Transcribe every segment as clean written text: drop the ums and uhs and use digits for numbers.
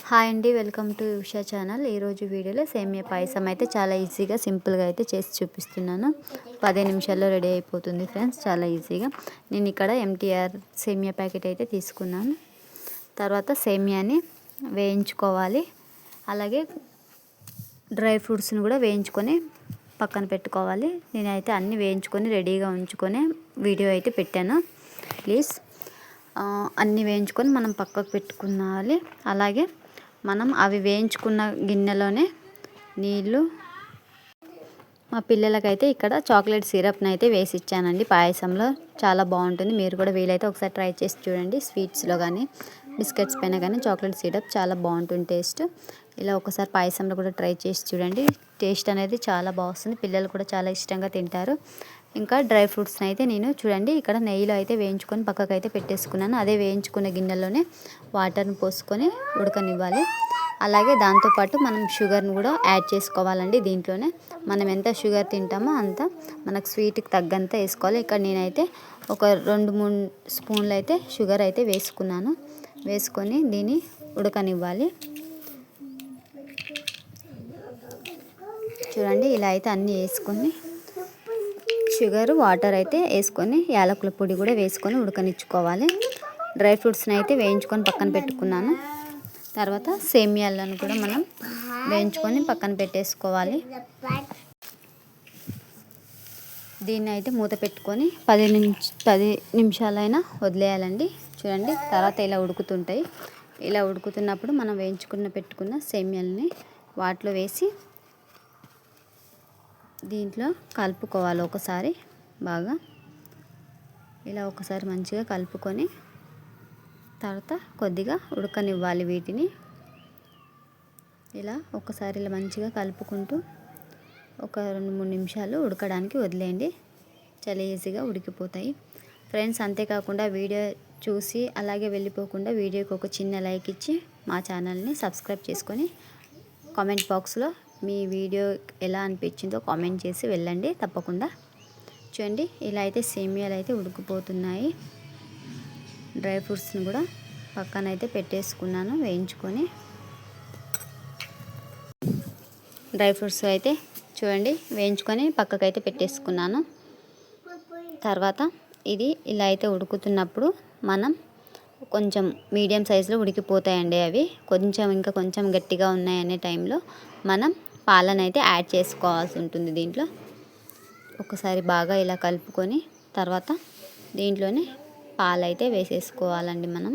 Hi అండి, welcome to Usha channel. ఈరోజు వీడియోలో సేమియా పాయసం అయితే చాలా ఈజీగా సింపుల్గా అయితే చేసి చూపిస్తున్నాను. 10 నిమిషాల్లో రెడీ అయిపోతుంది ఫ్రెండ్స్, చాలా ఈజీగా. నేను ఇక్కడ ఎంటీఆర్ సేమియా ప్యాకెట్ అయితే తీసుకున్నాను. తర్వాత సేమియాని వేయించుకోవాలి. అలాగే డ్రై ఫ్రూట్స్ని కూడా వేయించుకొని పక్కన పెట్టుకోవాలి. నేనైతే అన్నీ వేయించుకొని రెడీగా ఉంచుకొని వీడియో అయితే పెట్టాను. ప్లీజ్ అన్నీ వేయించుకొని మనం పక్కకు పెట్టుకోవాలి. అలాగే మనం అవి వేయించుకున్న గిన్నెలోనే నీళ్ళు, మా పిల్లలకైతే ఇక్కడ చాక్లెట్ సిరప్ని అయితే వేసి ఇచ్చానండి పాయసంలో. చాలా బాగుంటుంది. మీరు కూడా వీలైతే ఒకసారి ట్రై చేసి చూడండి. స్వీట్స్లో కానీ బిస్కెట్స్ పైన కానీ చాక్లెట్ సిరప్ చాలా బాగుంటుంది టేస్ట్. ఇలా ఒకసారి పాయసంలో కూడా ట్రై చేసి చూడండి. టేస్ట్ అనేది చాలా బాగుంటుంది. పిల్లలు కూడా చాలా ఇష్టంగా తింటారు. ఇంకా డ్రై ఫ్రూట్స్ని అయితే నేను చూడండి ఇక్కడ నెయ్యిలో అయితే వేయించుకొని పక్కకు అయితే పెట్టేసుకున్నాను. అదే వేయించుకునే గిన్నెలోనే వాటర్ని పోసుకొని ఉడకనివ్వాలి. అలాగే దాంతోపాటు మనం షుగర్ని కూడా యాడ్ చేసుకోవాలండి. దీంట్లోనే మనం ఎంత షుగర్ తింటామో అంత మనకు స్వీట్కి తగ్గంత వేసుకోవాలి. ఇక్కడ నేనైతే ఒక 2-3 స్పూన్లు అయితే షుగర్ అయితే వేసుకున్నాను. వేసుకొని దీన్ని ఉడకనివ్వాలి. చూడండి ఇలా అయితే అన్నీ వేసుకొని షుగర్, వాటర్ అయితే వేసుకొని యాలకుల పొడి కూడా వేసుకొని ఉడకనిచ్చుకోవాలి. డ్రై ఫ్రూట్స్ని అయితే వేయించుకొని పక్కన పెట్టుకున్నాను. తర్వాత సేమియాలను కూడా మనం వేయించుకొని పక్కన పెట్టేసుకోవాలి. దీన్ని అయితే మూత పెట్టుకొని 10 నిమిషాలైనా వదిలేయాలండి. చూడండి తర్వాత ఇలా ఉడుకుతుంటాయి. ఇలా ఉడుకుతున్నప్పుడు మనం పెట్టుకున్న సేమియాలని వాటిలో వేసి దీంట్లో కలుపుకోవాలి. ఒకసారి బాగా ఇలా ఒకసారి మంచిగా కలుపుకొని తర్వాత కొద్దిగా ఉడకనివ్వాలి. వీటిని ఇలా ఒకసారి ఇలా మంచిగా కలుపుకుంటూ ఒక 2-3 నిమిషాలు ఉడకడానికి వదిలేయండి. చాలా ఈజీగా ఉడికిపోతాయి ఫ్రెండ్స్. అంతేకాకుండా వీడియో చూసి అలాగే వెళ్ళిపోకుండా వీడియోకి ఒక చిన్న లైక్ ఇచ్చి మా ఛానల్ని సబ్స్క్రైబ్ చేసుకొని కామెంట్ బాక్స్లో మీ వీడియో ఎలా అనిపించిందో కామెంట్ చేసి వెళ్ళండి తప్పకుండా. చూడండి ఇలా అయితే సేమియాలు అయితే ఉడికిపోతున్నాయి. డ్రై ఫ్రూట్స్ని కూడా పక్కన అయితే పెట్టేసుకున్నాను వేయించుకొని. డ్రై ఫ్రూట్స్ అయితే చూడండి వేయించుకొని పక్కకైతే పెట్టేసుకున్నాను. తర్వాత ఇది ఇలా అయితే ఉడుకుతున్నప్పుడు మనం కొంచెం మీడియం సైజులో ఉడికిపోతాయండి అవి. ఇంకా కొంచెం గట్టిగా ఉన్నాయనే టైంలో మనం పాలను అయితే యాడ్ చేసుకోవాల్సి ఉంటుంది. దీంట్లో ఒకసారి బాగా ఇలా కలుపుకొని తర్వాత దీంట్లోనే పాలు అయితే వేసేసుకోవాలండి. మనం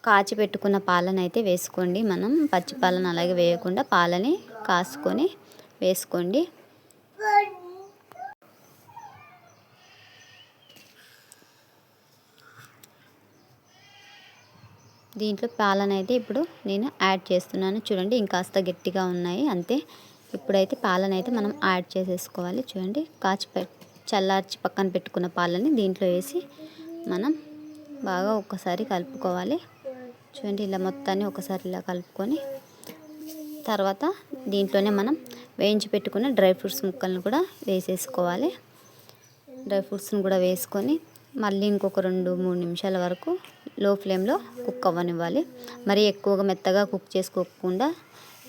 కాచి పెట్టుకున్న పాలను అయితే వేసుకోండి. మనం పచ్చి పాలను అలాగే వేయకుండా పాలని కాసుకొని వేసుకోండి. దీంట్లో పాలను అయితే ఇప్పుడు నేను యాడ్ చేస్తున్నాను. చూడండి ఇంకాస్త గట్టిగా ఉన్నాయి అంతే. ఇప్పుడైతే పాలను అయితే మనం యాడ్ చేసేసుకోవాలి. చూడండి చల్లార్చి పక్కన పెట్టుకున్న పాలని దీంట్లో వేసి మనం బాగా ఒక్కసారి కలుపుకోవాలి. చూడండి ఇలా మొత్తాన్ని ఒకసారి ఇలా కలుపుకొని తర్వాత దీంట్లోనే మనం వేయించి పెట్టుకున్న డ్రై ఫ్రూట్స్ ముక్కలను కూడా వేసేసుకోవాలి. డ్రై ఫ్రూట్స్ని కూడా వేసుకొని మళ్ళీ ఇంకొక 2-3 నిమిషాల వరకు లో ఫ్లేమ్లో కుక్ అవ్వనివ్వాలి. మరి ఎక్కువగా మెత్తగా కుక్ చేసుకోకుండా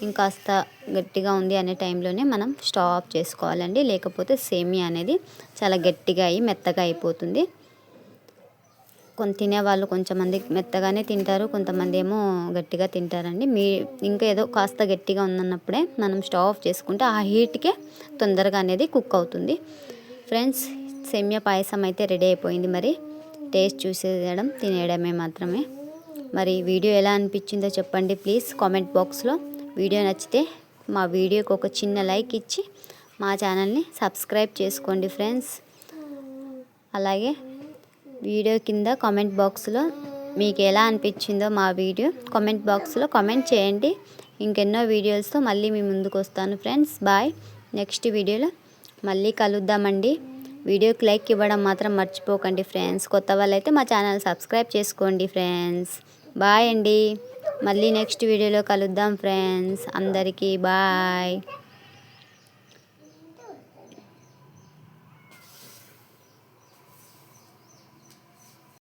ఇంకాస్త గట్టిగా ఉంది అనే టైంలోనే మనం స్టవ్ ఆఫ్ చేసుకోవాలండి. లేకపోతే సేమియా అనేది చాలా గట్టిగా అయ్యి మెత్తగా అయిపోతుంది. తినేవాళ్ళు కొంతమంది మెత్తగానే తింటారు, కొంతమంది ఏమో గట్టిగా తింటారండి. ఇంకా ఏదో కాస్త గట్టిగా ఉందన్నప్పుడే మనం స్టవ్ ఆఫ్ చేసుకుంటే ఆ హీట్కే తొందరగా అనేది కుక్ అవుతుంది. ఫ్రెండ్స్ సేమియా పాయసం అయితే రెడీ అయిపోయింది. మరి టేస్ట్ చూసేయడం తినేయడమే మాత్రమే. మరి వీడియో ఎలా అనిపించిందో చెప్పండి ప్లీజ్ కామెంట్ బాక్స్లో. వీడియో నచ్చితే మా వీడియోకి ఒక చిన్న లైక్ ఇచ్చి మా ఛానల్ని సబ్స్క్రైబ్ చేసుకోండి ఫ్రెండ్స్. అలాగే వీడియో కింద కామెంట్ బాక్స్లో మీకు ఎలా అనిపించిందో మా వీడియో కామెంట్ బాక్స్లో కామెంట్ చేయండి. ఇంకెన్నో వీడియోస్తో మళ్ళీ మీ ముందుకు వస్తాను ఫ్రెండ్స్. బాయ్. నెక్స్ట్ వీడియోలో మళ్ళీ కలుద్దామండి. వీడియోకి లైక్ ఇవ్వడం మాత్రం మర్చిపోకండి ఫ్రెండ్స్. కొత్త వాళ్ళైతే మా ఛానల్ సబ్స్క్రైబ్ చేసుకోండి ఫ్రెండ్స్. బాయ్ అండి. మళ్ళీ నెక్స్ట్ వీడియోలో కలుద్దాం ఫ్రెండ్స్. అందరికీ బాయ్.